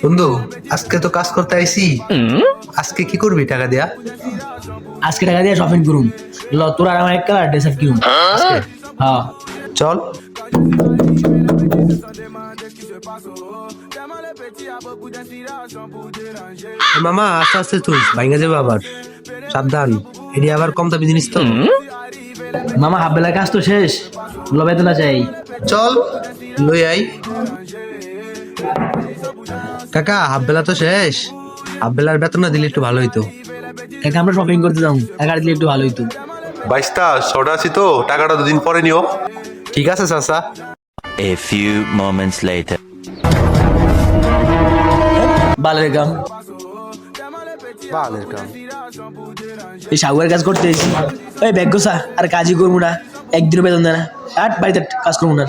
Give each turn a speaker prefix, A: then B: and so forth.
A: বন্ধু, আজকে তো কাজ করতে আইছি। আজকে কি করবি টাকা দিয়া?
B: আজকে টাকা দিয়ে শপিং করুন। ল তোর আর আমার এক কালার ড্রেস আপ কিনুন।
A: আজকে
B: হ্যাঁ
A: চল। মামা আস্তে আস্তে তুই ভাইঙ্গা যাবে আবার, সাবধান। এটি আবার কম দামি জিনিস তো।
B: মামা হাফ বেলার কাজ তো শেষ, ল বেতনা চাই।
A: চল লই আই। কাকা হাফ বেলা তো শেষ, হাফ বেলার বেতন না দিলে একটু ভালো হইতো।
B: কাকা আমরা শপিং করতে যাবো, টাকা দিলে একটু ভালো হইতো।
C: বাইশটা শর্ট আছি তো, টাকাটা দুদিন পরে নিও।
A: ঠিক আছে চাচা।
D: A few moments later.
B: বালের কাম,
A: বালের কাম।
B: এই সাগুয়ের কাজ করতে এসেছি। ওই ব্যাগ গোসা, আর কাজই করবো না, একদিনও বেতন দেয় না। আর বাড়িতে কাজ করবো না।